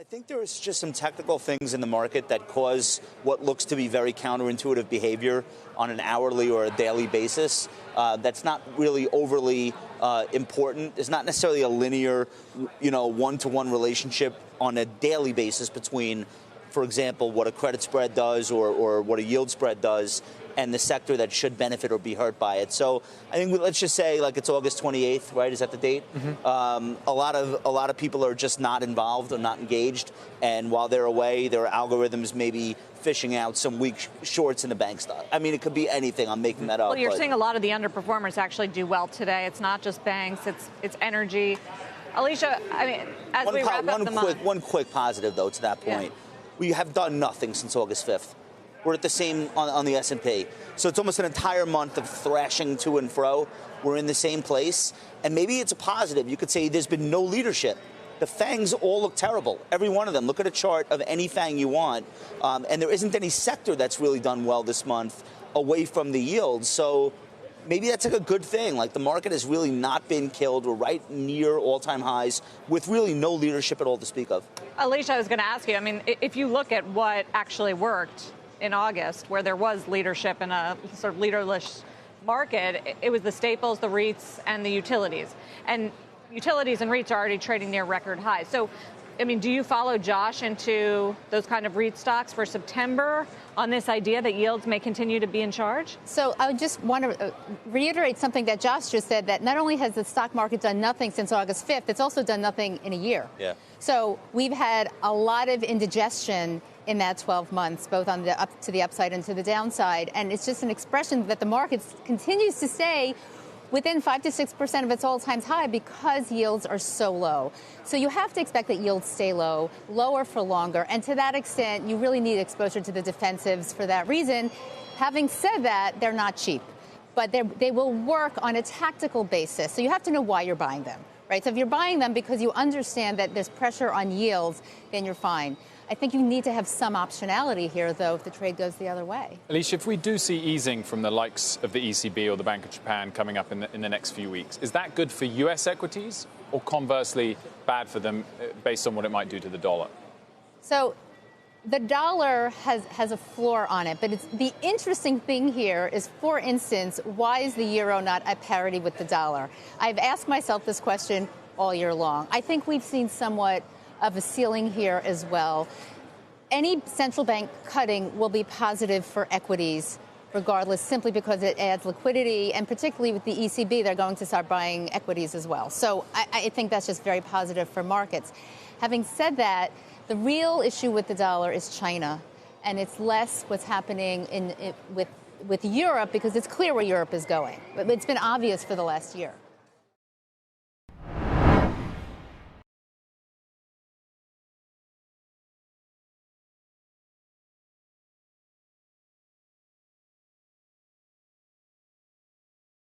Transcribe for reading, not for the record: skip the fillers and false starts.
I think there is just some technical things in the market that cause what looks to be very counterintuitive behavior on an hourly or a daily basis. That's not really overly important. It's not necessarily a linear, one-to-one relationship on a daily basis between, for example, what a credit spread does or what a yield spread does and the sector that should benefit or be hurt by it. So I think let's just say like it's August 28th, right? Is that the date? Mm-hmm. A lot of people are just not involved or not engaged. And while they're away, their algorithms may be fishing out some weak shorts in the bank stock. I mean, it could be anything. I'm making that up. Well, you're seeing a lot of the underperformers actually do well today. It's not just banks, it's energy. Alicia, I mean, as we wrap up the month. One quick positive, though, to that point. Yeah. We have done nothing since August 5th. We're at the same on the S&P. So it's almost an entire month of thrashing to and fro. We're in the same place. And maybe it's a positive. You could say there's been no leadership. The FANGs all look terrible. Every one of them. Look at a chart of any FANG you want. And there isn't any sector that's really done well this month away from the yields. So maybe that's like a good thing. Like the market has really not been killed. We're right near all-time highs with really no leadership at all to speak of. Alicia, I was going to ask you, I mean, if you look at what actually worked in August, where there was leadership in a sort of leaderless market, it was the staples, the REITs, and the utilities. And utilities and REITs are already trading near record highs. So, I mean, do you follow Josh into those kind of REIT stocks for September on this idea that yields may continue to be in charge? So I just want to reiterate something that Josh just said, that not only has the stock market done nothing since August 5th, it's also done nothing in a year. Yeah. So we've had a lot of indigestion in that 12 months, both on the up to the upside and to the downside. And it's just an expression that the market continues to stay within 5 to 6% of its all-time high because yields are so low. So you have to expect that yields stay low, lower for longer. And to that extent, you really need exposure to the defensives for that reason. Having said that, they're not cheap, but they will work on a tactical basis. So you have to know why you're buying them, right? So if you're buying them because you understand that there's pressure on yields, then you're fine. I think you need to have some optionality here, though, if the trade goes the other way. Alicia, if we do see easing from the likes of the ECB or the Bank of Japan coming up in the next few weeks, is that good for U.S. equities or conversely bad for them based on what it might do to the dollar? So the dollar has a floor on it, but the interesting thing here is, for instance, why is the euro not at parity with the dollar? I've asked myself this question all year long. I think we've seen somewhat of a ceiling here as well. Any central bank cutting will be positive for equities regardless, simply because it adds liquidity, and particularly with the ECB, they're going to start buying equities as well. So I think that's just very positive for markets. Having said that, the real issue with the dollar is China, and it's less what's happening with Europe, because it's clear where Europe is going. But it's been obvious for the last year.